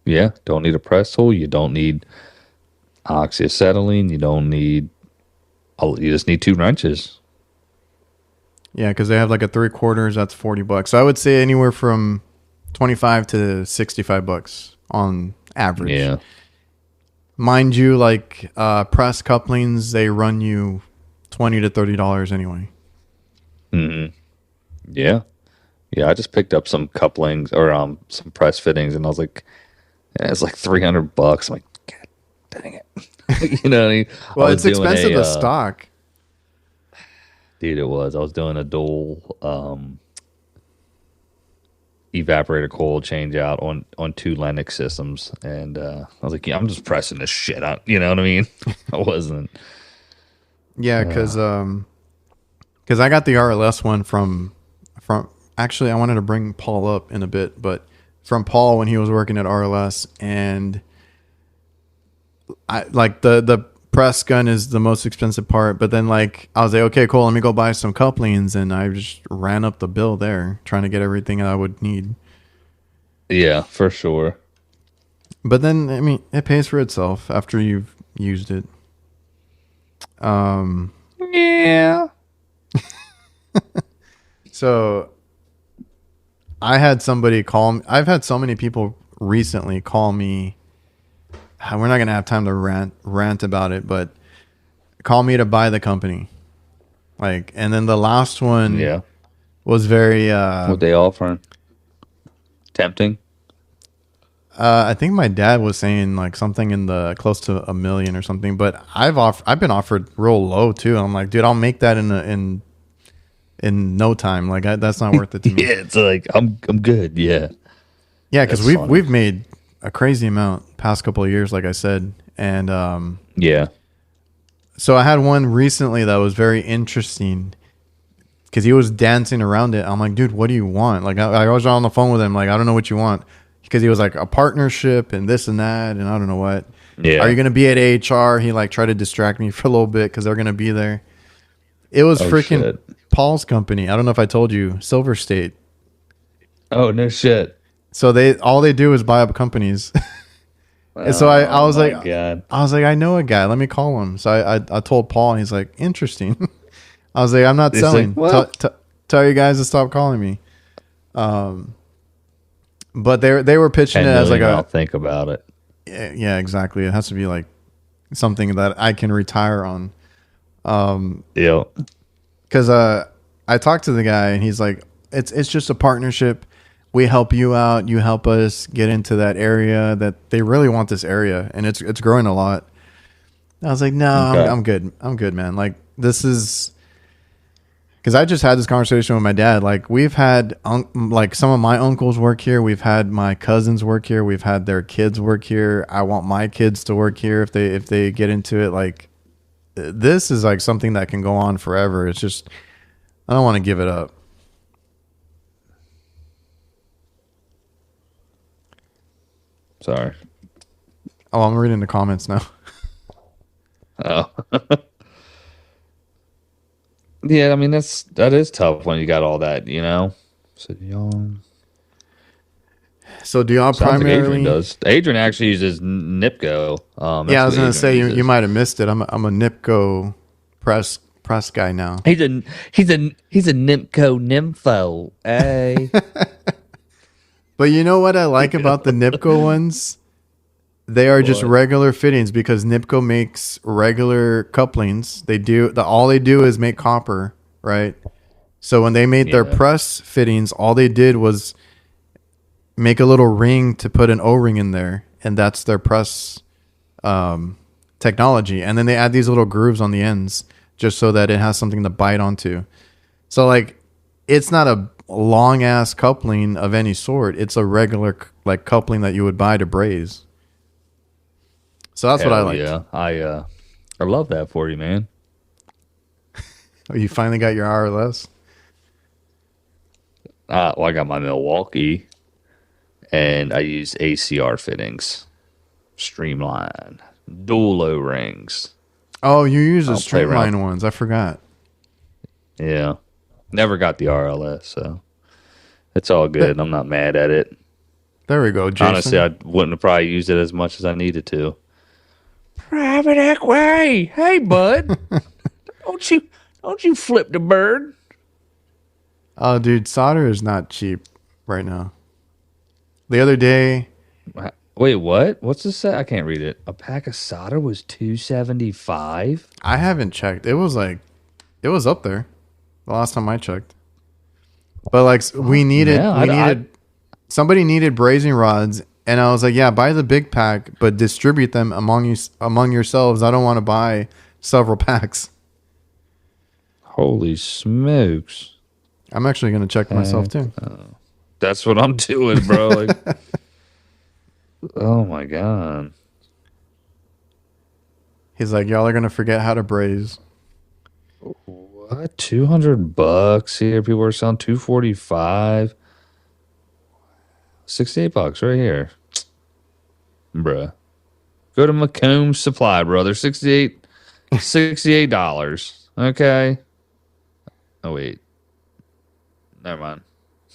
Yeah, don't need a press tool. You don't need oxyacetylene. You just need 2 wrenches. Yeah, because they have like a 3/4. That's $40. So I would say anywhere from $25 to $65 on average. Yeah. Mind you, like press couplings, they run you $20 to $30 anyway. Mm-hmm. Yeah. Yeah, I just picked up some couplings or some press fittings, and I was like, it's like $300. I'm like, God dang it. You know what I mean? Well, it's expensive to stock. Dude, it was. I was doing a dual evaporator coil change out on 2 Lennox systems, and I was like, yeah, I'm just pressing this shit out. You know what I mean? I wasn't. Yeah, because I got the RLS one from actually, I wanted to bring Paul up in a bit, but from Paul when he was working at RLS, and I like the press gun is the most expensive part, but then like I was like, okay, cool, let me go buy some couplings, and I just ran up the bill there trying to get everything I would need. Yeah, for sure. But then I mean, it pays for itself after you've used it. Yeah. So I had somebody call me. I've had so many people recently call me. We're not gonna have time to rant about it, but call me to buy the company. Like, and then the last one was very what they offering? Tempting. I think my dad was saying like something in the close to $1 million or something, but I've been offered real low too. I'm like, dude, I'll make that in no time. Like that's not worth it to me. Yeah, it's like I'm good. Yeah. Yeah, because we've made a crazy amount past couple of years, like I said, and So I had one recently that was very interesting because he was dancing around it. I'm like, dude, what do you want? Like I was on the phone with him, like I don't know what you want, because he was like a partnership and this and that and I don't know what. Yeah. Are you gonna be at AHR? He like tried to distract me for a little bit because they're gonna be there. It was freaking Paul's company. I don't know if I told you, Silver State. Oh no shit. So all they do is buy up companies. And so I was like, God. I know a guy. Let me call him. So I told Paul, and he's like, interesting. I was like, I'm not selling. Like, tell you guys to stop calling me. But they were pitching it as like I'll think about it. Yeah, exactly. It has to be like something that I can retire on. Yeah. Because I talked to the guy, and he's like, it's just a partnership. we help you out, you help us get into that area, that they really want this area, and it's growing a lot. I was like, no, Okay. I'm good. I'm good, man. Like, this is because I just had this conversation with my dad. Like, we've had like some of my uncles work here. We've had my cousins work here. We've had their kids work here. I want my kids to work here if they get into it. Like, this is like something that can go on forever. It's just I don't want to give it up. Sorry. Oh, I'm reading the comments now. Oh. Yeah, I mean that is tough when you got all that, you know. So young. So do y'all Sounds like Adrian primarily? does. Adrian actually uses NIPCO. That's Yeah, I was what gonna Adrian say you uses. might have missed it. I'm a NIPCO press guy now. He's a NIPCO nympho. Hey. But you know what I like about the NIPCO ones? They are just What? regular fittings because NIPCO makes regular couplings. All they do is make copper, right? So when they made their Yeah. press fittings, all they did was make a little ring to put an O-ring in there, and that's their press technology. And then they add these little grooves on the ends just so that it has something to bite onto. So like, it's not a long ass coupling of any sort. It's a regular like coupling that you would buy to braze. So that's what I Hell like. Yeah. I love that for you, man. Oh, you finally got your RLS. Well, I got my Milwaukee and I use ACR fittings. Streamline. Dual O-rings. Oh, you use the I'll play around. streamline ones. I forgot. Yeah. Never got the RLS, so it's all good. I'm not mad at it. There we go, Jason. Honestly, I wouldn't have probably used it as much as I needed to. Private equity. Hey, bud. don't you flip the bird. Oh, dude, solder is not cheap right now. The other day, Wait, what? What's this say? I can't read it. A pack of solder was $275. I haven't checked. It was up there the last time I checked. But like somebody needed brazing rods, and I was like, yeah, buy the big pack, but distribute them among yourselves. I don't want to buy several packs. Holy smokes. I'm actually going to check myself too. That's what I'm doing, bro. Like, oh my God. He's like, y'all are going to forget how to braze. What? $200 here. People are selling $245. $68 right here. Bruh. Go to Macomb Supply, brother. $68. Okay. Oh wait. Never mind.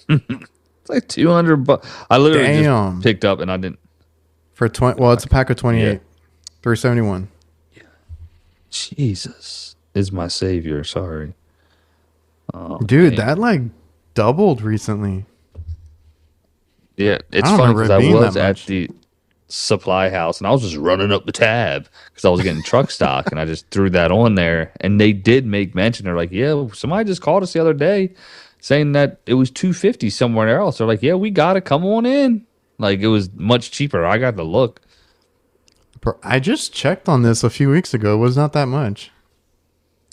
It's like $200. I literally Damn. just picked up and I didn't. For 20, well, it's a pack of 28. Yeah. 371. Jesus is my savior. Sorry. Oh, Dude, man. that like doubled recently. Yeah, it's I don't funny remember because it I being was that at much. the supply house and I was just running up the tab because I was getting truck stock and I just threw that on there. And they did make mention. They're like, yeah, somebody just called us the other day saying that it was $250 somewhere else. They're like, yeah, we got to come on in. Like, it was much cheaper. I got to look. I just checked on this a few weeks ago. It was not that much.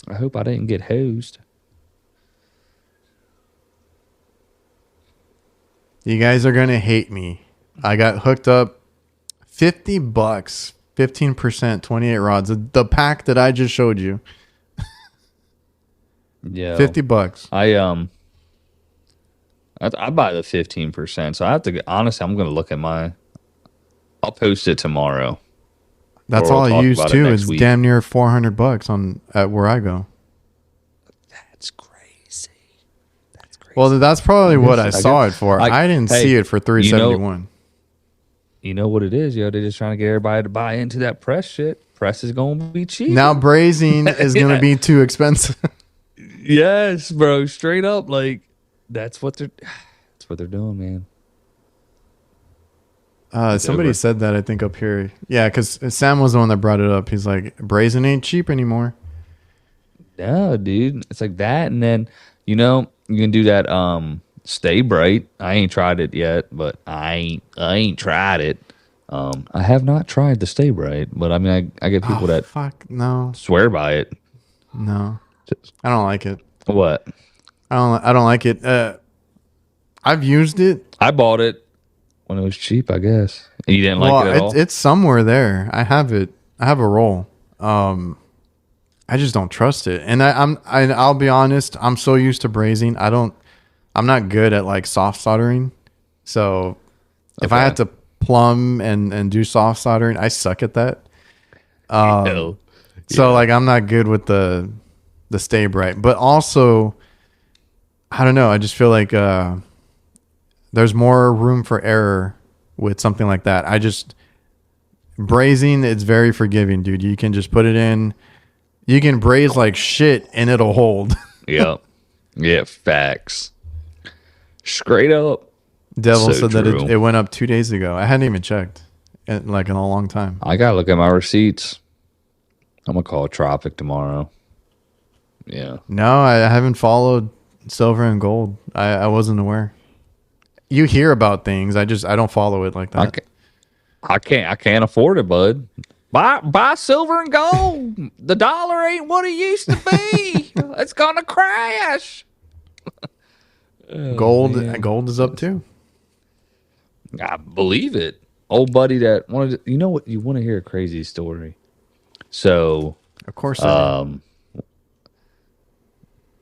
I hope I didn't get hosed. You guys are going to hate me. I got hooked up $50, 15%, 28 rods. The pack that I just showed you, Yeah. $50. I buy the 15%. So I have to get, honestly, I'm going to look at I'll post it tomorrow. That's Or all we'll I talk use about it too. next It's week. damn near $400 at where I go. That's crazy. That's crazy. Well, that's probably what I guess- saw it for. I didn't hey, see it for $371. You know what it is, yo? They're just trying to get everybody to buy into that press shit. Press is going to be cheap. Now brazing is going Yeah. to be too expensive. Yes, bro. Straight up, like that's what they're doing, man. Somebody over. said that, I think, up here. Yeah, because Sam was the one that brought it up. He's like, brazing ain't cheap anymore. No, dude. It's like that, and then you can do that Stay Bright. I ain't tried it yet, but I ain't tried it. I have not tried the Stay Bright, but I mean, I get people that fuck no, swear by it. no, Just, I don't like it. what? I don't like it. I've used it. I bought it when it was cheap, I guess. And you didn't like it at all? It's somewhere there. I have it. I have a roll. I just don't trust it. And I'll be honest. I'm so used to brazing. I'm not good at like soft soldering. So if I had to plumb and do soft soldering, I suck at that. So like I'm not good with the Stay Bright. But also, I don't know. I just feel like there's more room for error with something like that. Brazing, it's very forgiving, dude. You can just put it in. You can braze like shit and it'll hold. Yep. Yeah, facts. Straight up. Devil So said that true. it went up 2 days ago. I hadn't even checked in a long time. I gotta look at my receipts. I'm gonna call Tropic tomorrow. Yeah. No, I haven't followed silver and gold. I wasn't aware. You hear about things. I don't follow it like that. I can't afford it, bud. Buy silver and gold. The dollar ain't what it used to be. It's gonna crash. Gold is up too. I believe it. Old buddy that wanted to, you know what, you want to hear a crazy story. So Of course.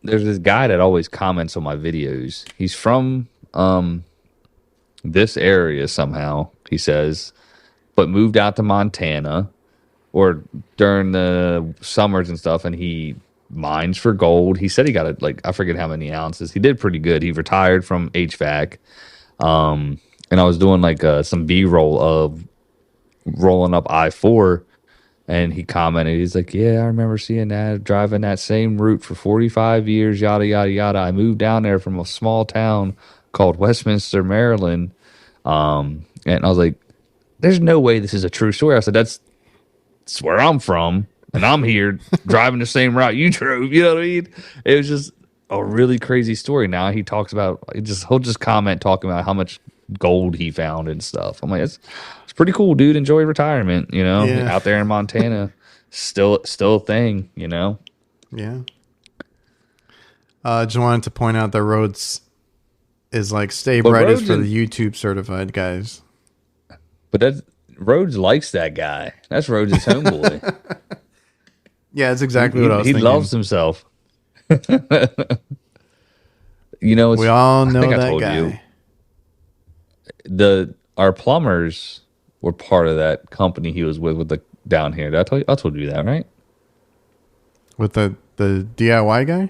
there's this guy that always comments on my videos. He's from this area somehow, he says, but moved out to Montana or during the summers and stuff, and he mines for gold. He said he got it, like, I forget how many ounces. He did pretty good. He retired from HVAC. And I was doing like some B-roll of rolling up I-4, and he commented, he's like, yeah, I remember seeing that, driving that same route for 45 years, yada, yada, yada. I moved down there from a small town called Westminster, Maryland. And I was like, there's no way this is a true story. I said, that's where I'm from, and I'm here driving the same route you drove. You know what I mean? It was just a really crazy story. Now he talks about, he'll just comment talking about how much gold he found and stuff. I'm like, it's pretty cool, dude. Enjoy retirement, you know, out there in Montana. Still a thing, you know? Yeah. Just wanted to point out that Rhodes is like Stay Bright is for the YouTube certified guys. But that's Rhodes likes that guy. That's Rhodes' homeboy. Yeah, that's exactly what I was thinking. He loves himself. You know, we all know I that told guy. Our plumbers were part of that company he was with the down here. Did I tell you? I told you that, right? With the DIY guy?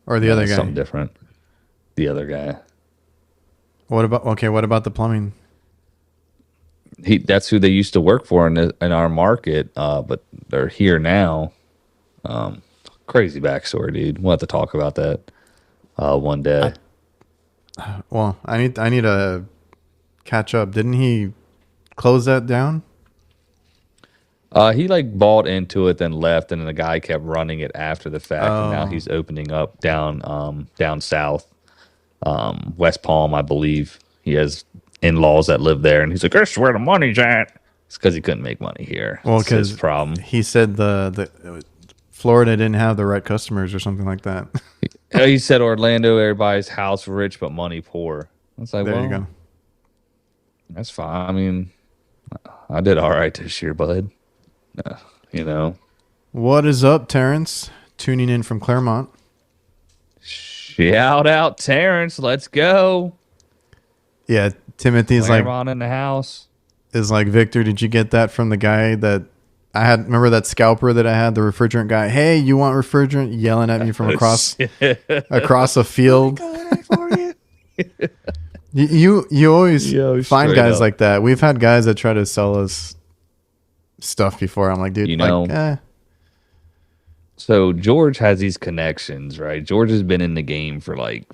Or the other guy? Something different. The other guy. What about the plumbing? That's who they used to work for in our market, but they're here now. Crazy backstory, dude. We'll have to talk about that one day. I need to catch up. Didn't he close that down? He like bought into it, then left, and then the guy kept running it after the fact. And now he's opening up down south, West Palm, I believe. He has in-laws that live there, and he's like, "That's where the money's at." It's because he couldn't make money here. Well, because his problem. He said the Florida didn't have the right customers or something like that. He said Orlando, everybody's house rich but money poor. It's like, there you go. That's fine. I mean, I did all right this year, bud. You know. What is up, Terrence? Tuning in from Claremont. Shout out, Terrence. Let's go. Yeah, Timothy's Claremont in the house. Is like, Victor, did you get that from the guy that I had? Remember that scalper that I had, the refrigerant guy? Hey, you want refrigerant? Yelling at me from across a field. You always find guys like that. We've had guys that try to sell us stuff before. I'm like, dude, you know. So George has these connections, right? George has been in the game for like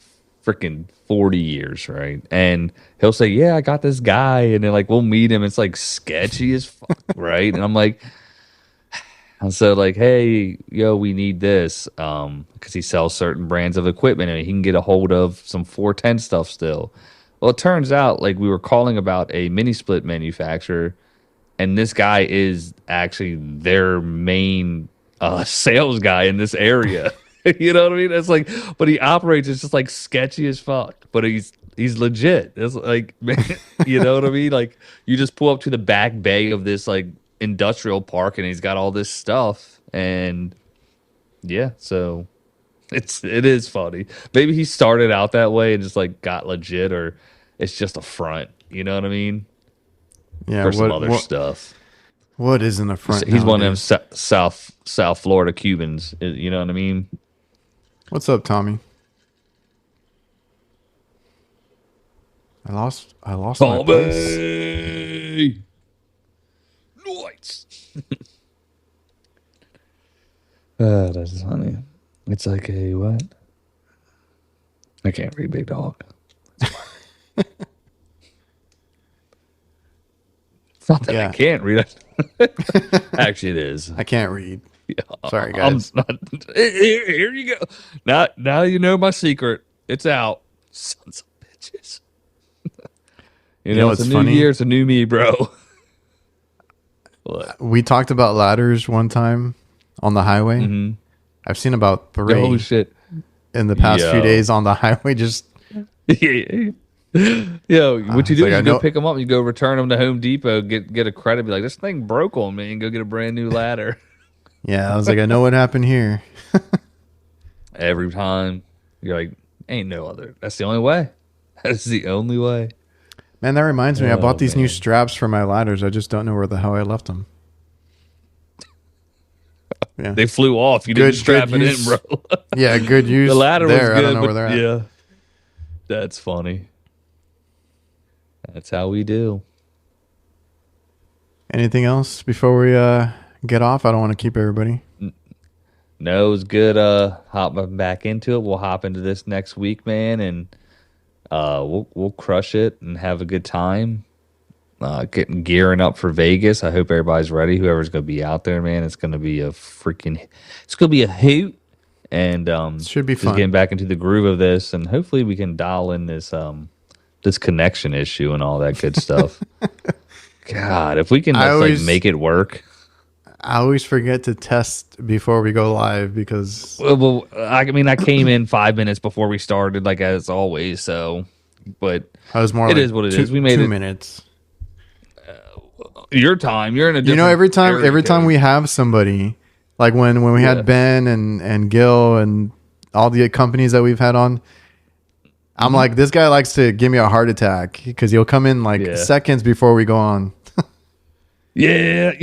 freaking 40 years, right? And he'll say, yeah, I got this guy, and then like we'll meet him. It's like sketchy as fuck, right? And I'm like, And so like, hey, yo, we need this because he sells certain brands of equipment and he can get a hold of some 410 stuff still. Well, it turns out like we were calling about a mini split manufacturer, and this guy is actually their main sales guy in this area. You know what I mean? It's like, but he operates. It's just like sketchy as fuck. But he's legit. It's like, man, you know what I mean? Like you just pull up to the back bay of this like industrial park, and he's got all this stuff. And yeah, so it is funny. Maybe he started out that way and just like got legit, or it's just a front. You know what I mean? Yeah. For some other stuff. What is in the front? He's one of them South Florida Cubans. You know what I mean? What's up, Tommy? I lost my place. Nice. That's funny. It's like a what? I can't read, big dog. It's not that I can't read it. Actually, it is. I can't read. Yeah, sorry, guys. Here you go. Now you know my secret. It's out. Sons of bitches. You know it's a new year. It's a new me, bro. What? We talked about ladders one time on the highway. Mm-hmm. I've seen about 3 Oh shit! in the past few days on the highway. Just Yo, what you do like, is you go pick them up, you go return them to Home Depot, get a credit, be like, this thing broke on me, and go get a brand new ladder. Yeah, I was like, I know what happened here. Every time you're like, ain't no other. That's the only way. That's the only way. Man, that reminds me. I bought these new straps for my ladders. I just don't know where the hell I left them. Yeah. They flew off. You didn't strap it in, bro. Yeah, good use. The ladder there. was good, I don't know where they're at. Yeah, that's funny. That's how we do. Anything else before we get off? I don't want to keep everybody. No, it was good hopping back into it. We'll hop into this next week, man, and we'll crush it and have a good time. Gearing up for Vegas. I hope everybody's ready. Whoever's going to be out there, man, it's going to be a hoot. And it should be just fun. Getting back into the groove of this, and hopefully we can dial in this connection issue and all that good stuff. God, if we can just make it work. I always forget to test before we go live because. Well, I mean, I came in 5 minutes before we started, like as always. So, but I was more. It is what it is. We made 2 minutes. Your time. You're in a different. Every time we have somebody, like when we had Ben and Gil and all the companies that we've had on, I'm like, this guy likes to give me a heart attack because he'll come in like seconds before we go on. Yeah,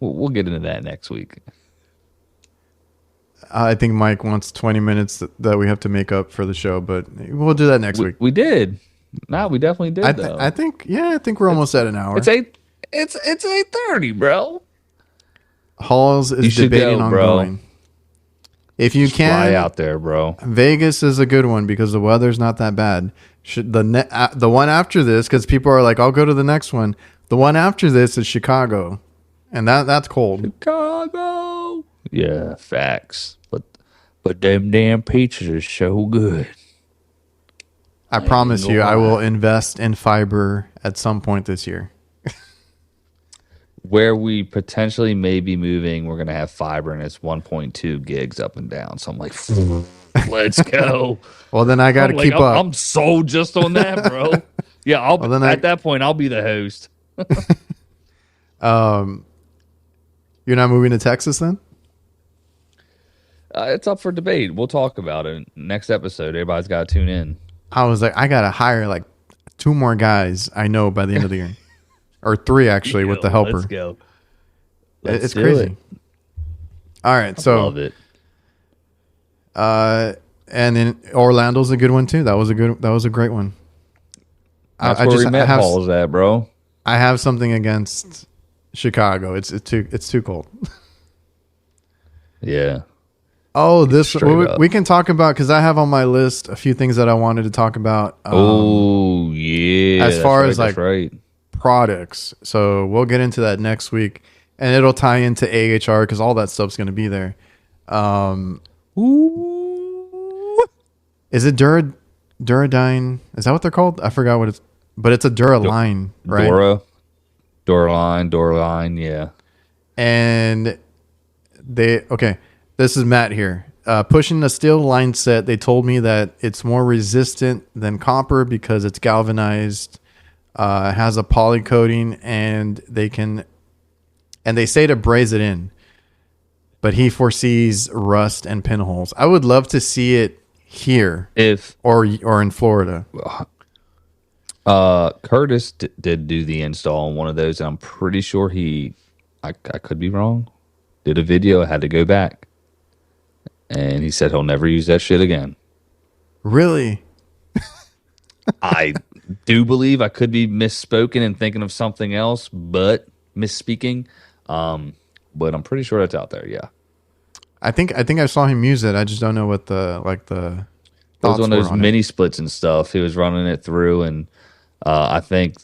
we'll get into that next week. I think Mike wants 20 minutes that we have to make up for the show, but we'll do that next week. We did. No, we definitely did. I think we're almost at an hour. It's 8:30, bro. Halls is debating on going. If you can, fly out there, bro. Vegas is a good one because the weather's not that bad. Should the one after this, because people are like, I'll go to the next one. The one after this is Chicago, and that's cold. Chicago. Yeah, facts. But them damn pizzas are so good. I promise you, I will invest in fiber at some point this year. Where we potentially may be moving, we're going to have fiber, and it's 1.2 gigs up and down. So I'm like, let's go. Well, then I got to keep up. I'm sold just on that, bro. Yeah, at that point, I'll be the host. You're not moving to Texas then? It's up for debate. We'll talk about it next episode. Everybody's got to tune in. I was like, I got to hire like 2 more guys I know by the end of the year. Or 3 actually with the helper. Let's go. It's crazy. All right, so love it. And then Orlando's a good one too. That was a great one. That's where we met Halls at, bro. I have something against Chicago. It's too cold. Yeah. Oh, we can talk about, because I have on my list a few things that I wanted to talk about. Oh yeah. As far as like right. products, so we'll get into that next week. and it'll tie into AHR because all that stuff's going to be there. Ooh. Is it Duradyne? Is that what they're called? I forgot what it's, but it's a Duraline, right? Duraline, yeah. And this is Matt here. Pushing the steel line set, they told me that it's more resistant than copper because it's galvanized, has a poly coating, and they say to braze it in. But he foresees rust and pinholes. I would love to see it here, or in Florida. Curtis did do the install on one of those, and I'm pretty sure I could be wrong, did a video. I had to go back, and he said he'll never use that shit again. Really? I do believe I could be misspoken and thinking of something else, but misspeaking. But I'm pretty sure that's out there. Yeah, I think I saw him use it. I just don't know what the it was one of those mini splits and stuff. He was running it through, and I think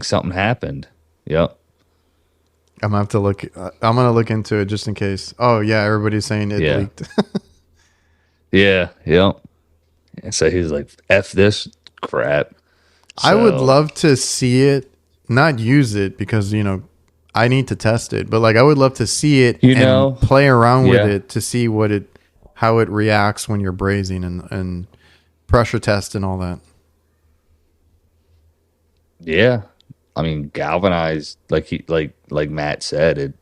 something happened. Yep. I'm gonna have to look. I'm gonna look into it just in case. Oh yeah, everybody's saying it leaked. Yeah. Yep. And so he was like, "F this crap." I would love to see it, not use it because I need to test it, but like I would love to see it and play around with it to see how it reacts when you're brazing and pressure test and all that. Yeah. I mean, galvanized, like Matt said,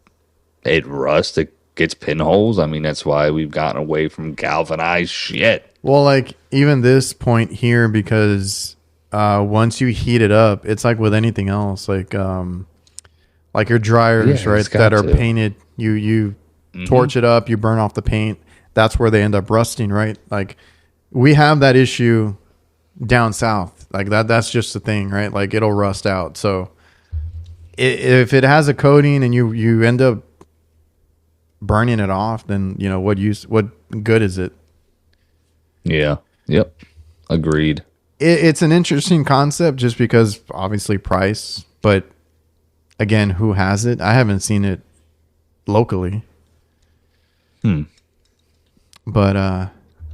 it rusts, it gets pinholes. I mean, that's why we've gotten away from galvanized shit. Well, like even this point here, because once you heat it up, it's like with anything else, like your dryers, right, that are painted. You torch it up, you burn off the paint. That's where they end up rusting, right? Like we have that issue down south. Like that's just the thing, right? Like it'll rust out. So if it has a coating and you end up burning it off, then what good is it? Yeah. Yep. Agreed. It's an interesting concept just because obviously price, but again, who has it? I haven't seen it locally. But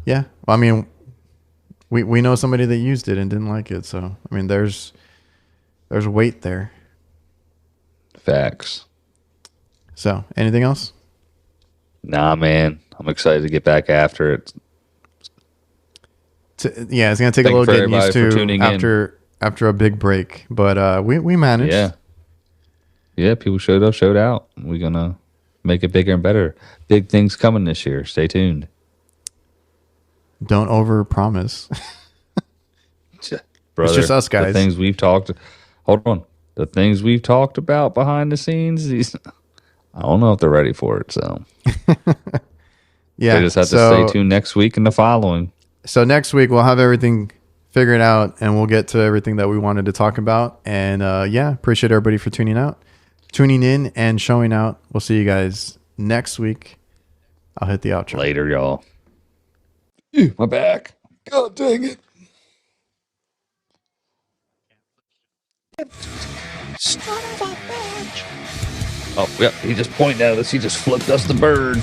yeah. I mean, we know somebody that used it and didn't like it. So I mean, there's weight there. Facts. So anything else? Nah, man. I'm excited to get back after it. It's gonna take a little getting used to after a big break, but we managed. Yeah. People showed out. We're gonna make it bigger and better. Big things coming this year. Stay tuned. Don't over promise. Brother, it's just us guys. The things we've talked. Hold on. The things we've talked about behind the scenes. I don't know if they're ready for it. So yeah, they just have to stay tuned next week and the following. So next week we'll have everything figured out and we'll get to everything that we wanted to talk about. And appreciate everybody for tuning in and showing out. We'll see you guys next week. I'll hit the outro. Later, y'all. My back. God dang it. Son of a bitch. Oh, yep. He just pointed at us. He just flipped us the bird.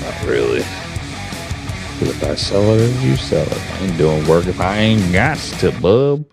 Not really. But if I sell it, you sell it. I ain't doing work if I ain't got to, bub.